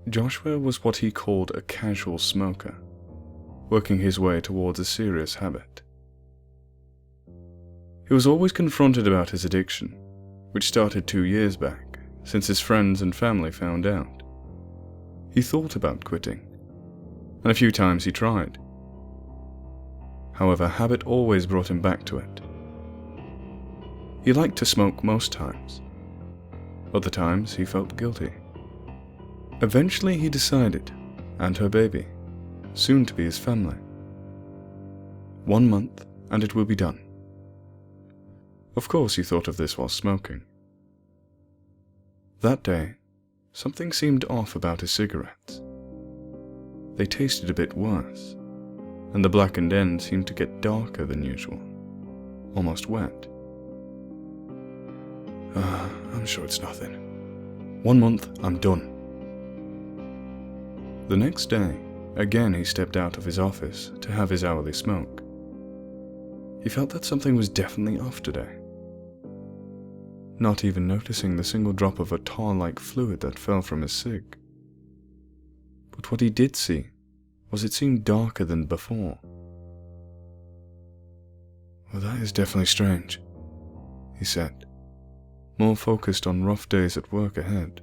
Joshua was what he called a casual smoker, working his way towards a serious habit. He was always confronted about his addiction, which started 2 years back, since his friends and family found out. He thought about quitting, and a few times he tried. However, habit always brought him back to it. He liked to smoke most times. Other times he felt guilty. Eventually he decided, and her baby, soon to be his family. 1 month and it will be done. Of course he thought of this while smoking. That day, something seemed off about his cigarettes. They tasted a bit worse, and the blackened end seemed to get darker than usual, almost wet. I'm sure it's nothing. 1 month, I'm done. The next day, again he stepped out of his office to have his hourly smoke. He felt that something was definitely off today. Not even noticing the single drop of a tar-like fluid that fell from his cig. But what he did see was it seemed darker than before. Well, that is definitely strange, he said, more focused on rough days at work ahead.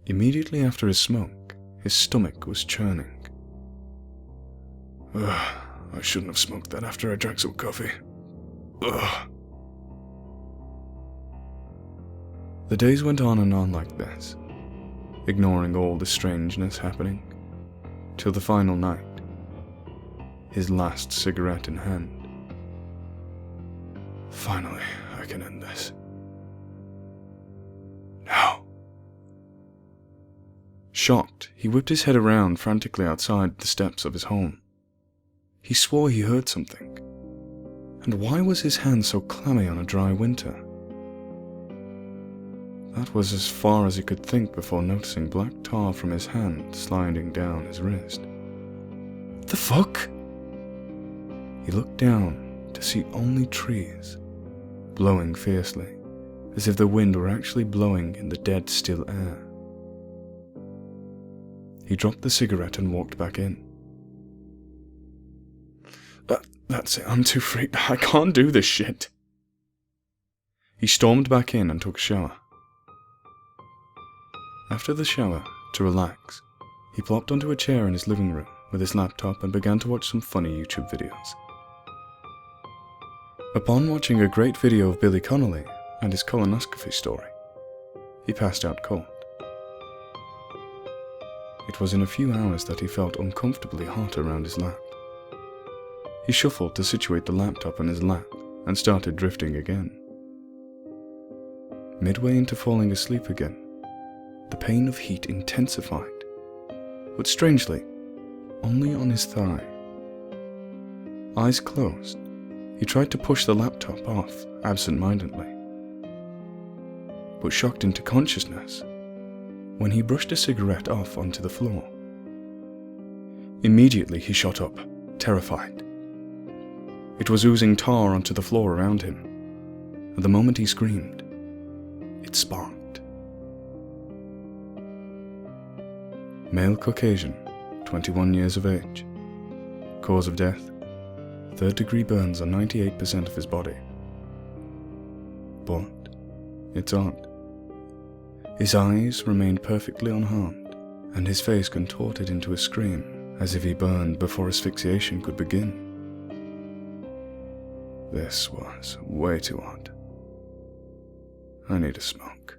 Immediately after his smoke, his stomach was churning. Ugh, I shouldn't have smoked that after I drank some coffee. Ugh. The days went on and on like this, ignoring all the strangeness happening, till the final night, his last cigarette in hand. Finally, I can end this. Now. Shocked, he whipped his head around frantically outside the steps of his home. He swore he heard something. And why was his hand so clammy on a dry winter? That was as far as he could think before noticing black tar from his hand sliding down his wrist. What the fuck? He looked down to see only trees, blowing fiercely, as if the wind were actually blowing in the dead still air. He dropped the cigarette and walked back in. That's it, I'm too freaked. I can't do this shit. He stormed back in and took a shower. After the shower, to relax, he plopped onto a chair in his living room with his laptop and began to watch some funny YouTube videos. Upon watching a great video of Billy Connolly and his colonoscopy story, he passed out cold. It was in a few hours that he felt uncomfortably hot around his lap. He shuffled to situate the laptop in his lap and started drifting again. Midway into falling asleep again, the pain of heat intensified, but strangely, only on his thigh. Eyes closed, he tried to push the laptop off absent-mindedly, but shocked into consciousness when he brushed a cigarette off onto the floor. Immediately he shot up, terrified. It was oozing tar onto the floor around him, and the moment he screamed, it sparked. Male Caucasian, 21 years of age. Cause of death, 3rd-degree burns on 98% of his body. But it's odd. His eyes remained perfectly unharmed, and his face contorted into a scream, as if he burned before asphyxiation could begin. This was way too odd. I need a smoke.